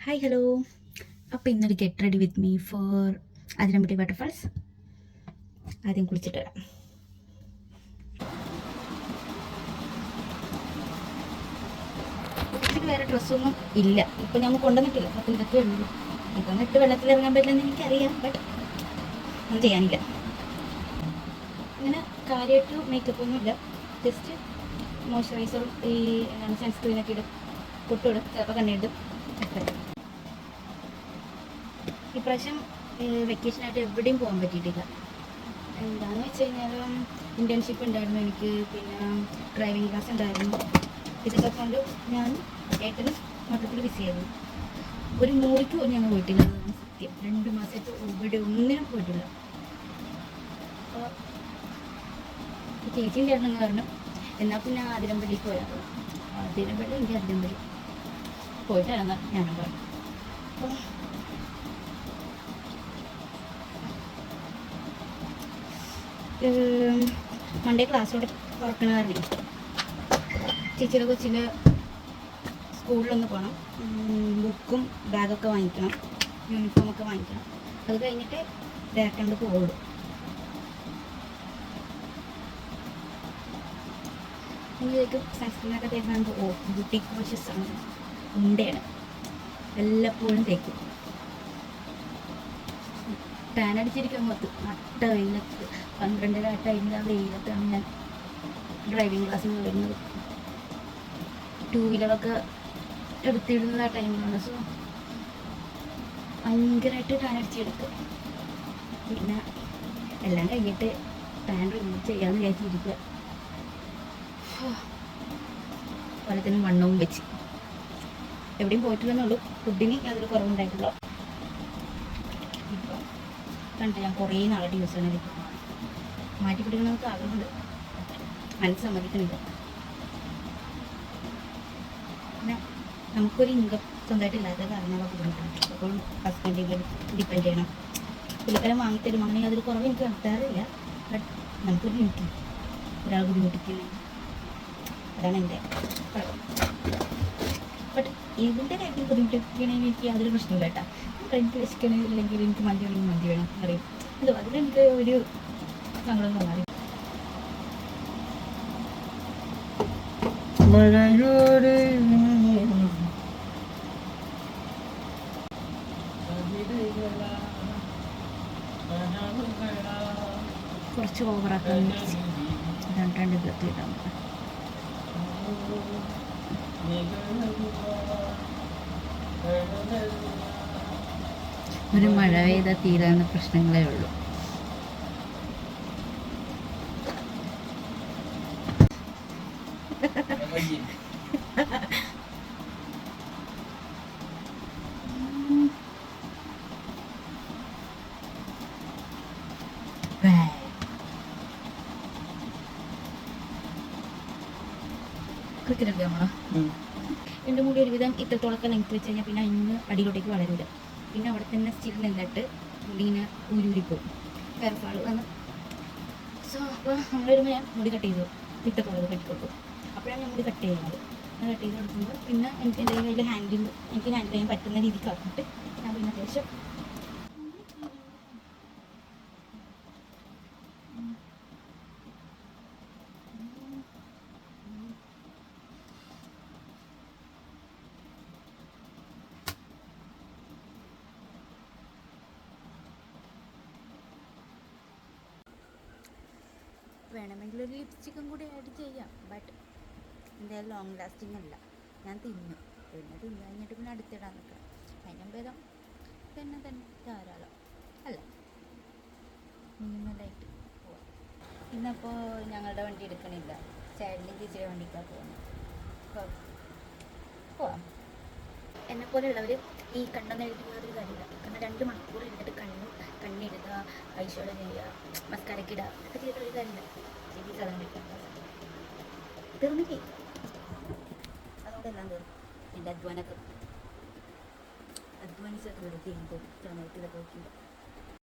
Hi hello. അപ്പോൾ ഇന്നൊരു get ready with me for Athirampuzha waterfalls. ആദ്യം കുളിച്ചിട്ട് വരാം. കുട്ടിക്ക് വേറെ ഡ്രസ്സൊന്നും ഇല്ല, ഇപ്പം ഞാൻ കൊണ്ടുവന്നിട്ടില്ല. അപ്പോൾ ഇതൊക്കെ ഉള്ളൂ. ഇപ്പം ഇട്ട് വെള്ളത്തിൽ ഇറങ്ങാൻ പറ്റില്ലെന്ന് എനിക്കറിയാം, ബട്ട് ഒന്നും ചെയ്യാനില്ല. ഇങ്ങനെ കാര്യമായിട്ട് മേക്കപ്പ് ഒന്നുമില്ല, ജസ്റ്റ് മോയ്സ്ചറൈസറും ഈ സൺസ്ക്രീനൊക്കെ ഇടും, പൊട്ടിടും, ചിലപ്പോൾ കണ്ണിടും. ഇപ്രാവശ്യം വെക്കേഷനായിട്ട് എവിടെയും പോകാൻ പറ്റിയിട്ടില്ല. എന്താണെന്ന് വെച്ച് കഴിഞ്ഞാൽ ഇൻറ്റേൺഷിപ്പ് ഉണ്ടായിരുന്നു എനിക്ക്, പിന്നെ ഡ്രൈവിംഗ് ക്ലാസ് ഉണ്ടായിരുന്നു. ഇതൊക്കെ കൊണ്ട് ഞാൻ ഏട്ടനും മൊത്തത്തിൽ ബിസി ആയിരുന്നു. ഒരു മൂവിക്ക് പോലും ഞങ്ങൾ പോയിട്ടില്ല, അതാണ് സത്യം. 2 മാസമായിട്ട് ഇവിടെ ഒന്നിനും പോയിട്ടില്ല. അപ്പോൾ ചേച്ചിയും ചേട്ടനും കാരണം എന്നാൽ പിന്നെ അതിരമ്പള്ളിക്ക് പോയാൽ അതിരമ്പള്ളി എനിക്ക് അതിരമ്പള്ളി പോയിട്ടാണ് ഞാനും പറഞ്ഞു. അപ്പോൾ മൺഡേ ക്ലാസ്സിലൂടെ തുറക്കണ കാരണം ചേച്ചിയുടെ കൊച്ചിൻ്റെ സ്കൂളിലൊന്ന് പോകണം, ബുക്കും ബാഗൊക്കെ വാങ്ങിക്കണം, യൂണിഫോമൊക്കെ വാങ്ങിക്കണം. അത് കഴിഞ്ഞിട്ട് ഡയറക്റ്റ് അങ്ങോട്ട് പോകുള്ളൂ. ഇതിലേക്ക് സൺസ്ക്രീനൊക്കെ തേക്കാൻ ബ്യൂട്ടി കോഷ്യസ് ആണ്, ഉണ്ടയാണ്, എല്ലപ്പോഴും തേക്കും. ടാൻ അടിച്ചിരിക്കാൻ പുറത്ത് നട്ട വെയിലത്ത് 12:30 ടൈമിൽ ആ വെയിലത്താണ് ഞാൻ ഡ്രൈവിംഗ് ക്ലാസ്സിൽ വരുന്നത്. 2 വീലറൊക്കെ എടുത്തിടുന്നത് ആ ടൈമിലാണ്. സോ ഭയങ്കരമായിട്ട് ടാൻ അടിച്ചെടുക്കും. പിന്നെ എല്ലാം കഴിഞ്ഞിട്ട് ടാൻ റിമൂവ് ചെയ്യാമെന്ന് വിചാരിച്ചിരിക്കുക. പലത്തിനും വണ്ണവും വെച്ച് എവിടെയും പോയിട്ടില്ലെന്നുള്ളൂ. ഫുഡിന് യാതൊരു കുറവുണ്ടായിട്ടുള്ളൂ. ഇപ്പം കണ്ട് ഞാൻ കുറേ നാളായിട്ട് യൂസ് ചെയ്യണത് മാറ്റി പിടിക്കണമെന്നൊക്കെ ആഗ്രഹമുണ്ട്, മനസ്സ് സമ്മതിക്കുന്നില്ല. പിന്നെ നമുക്കൊരു ഇൻകം സ്വന്തമായിട്ട് ഇല്ലാത്ത കാരണങ്ങളെ ബുദ്ധിമുട്ടാണ്. എപ്പോഴും ഹസ്ബൻഡിൽ ഡിപ്പെൻഡ് ചെയ്യണം. പുള്ളിക്കാലം വാങ്ങിത്തരും, അങ്ങനെ അതൊരു കുറവ് എനിക്ക് നടത്താറില്ല. ബട്ട് നമുക്കൊരു ലിമിറ്റ്, ഒരാൾ ബുദ്ധിമുട്ടിക്കില്ല, അതാണ് എൻ്റെ കുഴപ്പം. ബട്ട് ഇതിൻ്റെ കാര്യത്തിൽ ബുദ്ധിമുട്ടിക്കണമെങ്കിൽ എനിക്ക് യാതൊരു പ്രശ്നമില്ല കേട്ടോ. എനിക്ക് വിശക്കണമെങ്കിൽ എനിക്ക് മന്തി വേണമെങ്കിൽ മന്തി വേണം പറയും. എന്തോ അതിലെനിക്ക് ഒരു സങ്കടം തോന്നാറി. കുറച്ച് ഓവറാക്കാൻ രണ്ട് ഇതാക്കിയിട്ടാണ്. ഒരു മഴ പെയ്താൽ തീരാവുന്ന പ്രശ്നങ്ങളേ ഉള്ളൂ. ക്രിക്കറ്റ് നമ്മളോ എൻ്റെ മുടി ഒരുവിധം ഇത്രത്തോളൊക്കെ ലെങ്ത് വെച്ച് കഴിഞ്ഞാൽ പിന്നെ അതിന് അടിയിലോട്ടേക്ക് വളരില്ല. പിന്നെ അവിടെ തന്നെ സ്റ്റിൽ നിന്നിട്ട് മുടീനെ ഊരിപ്പോവും, ഹെയർ ഫാൾ വന്ന്. സോ അപ്പോൾ നമ്മളൊരു ഞാൻ മുടി കട്ട് ചെയ്തു ഇട്ടത്തോളത് കെട്ടിക്കൊടുക്കും. അപ്പോഴാണ് ഞാൻ മുടി കട്ട് ചെയ്യുന്നത്. കട്ട് ചെയ്ത് കൊടുക്കുമ്പോൾ പിന്നെ എനിക്ക് എൻ്റെ കയ്യിൽ ഹാൻഡിൽ ചെയ്യാൻ പറ്റുന്ന രീതിക്ക് ആക്കിയിട്ട് ഞാൻ പിന്നെ അത്യാവശ്യം വേണമെങ്കിൽ ഒരു ലിപ്സ്റ്റിക്കും കൂടി ആഡ് ചെയ്യാം. ബട്ട് എന്തായാലും ലോങ് ലാസ്റ്റിംഗ് അല്ല. ഞാൻ തിന്നു കഴിഞ്ഞിട്ട് പിന്നെ അടുത്തിടാൻ നിൽക്കണം. അതിനും ഭേദം തന്നെ ധാരാളം അല്ല, മിനിമലായിട്ട് പോവാം. ഇന്നപ്പോൾ ഞങ്ങളുടെ വണ്ടി എടുക്കണില്ല, ചേട്ടനും ചേച്ചിയുടെ വണ്ടിക്കാണ് പോകുന്നത്. പോവാം. എന്നെപ്പോലെയുള്ളവർ ഈ കണ്ണൊന്നും എഴുതി യാതൊരു കാര്യമില്ല. കാരണം 2 മണിക്കൂർ ഇരുന്നിട്ട് കണ്ണിടുക, ഐഷോടെ ചെയ്യുക, മസ്കാരയ്ക്ക് ഇടുക, ഒക്കെ ചെയ്തിട്ടൊരു കാര്യമില്ല. ചേച്ചി സാധനം കഴിക്കാൻ തീർന്നില്ലേ? അതുകൊണ്ട് എല്ലാം തീർന്നു. എൻ്റെ അധ്വാനിച്ചൊക്കെ വെറുതെ ചെയ്യുമ്പോൾ സമയത്ത് ഇതൊക്കെ നോക്കിയിട്ട്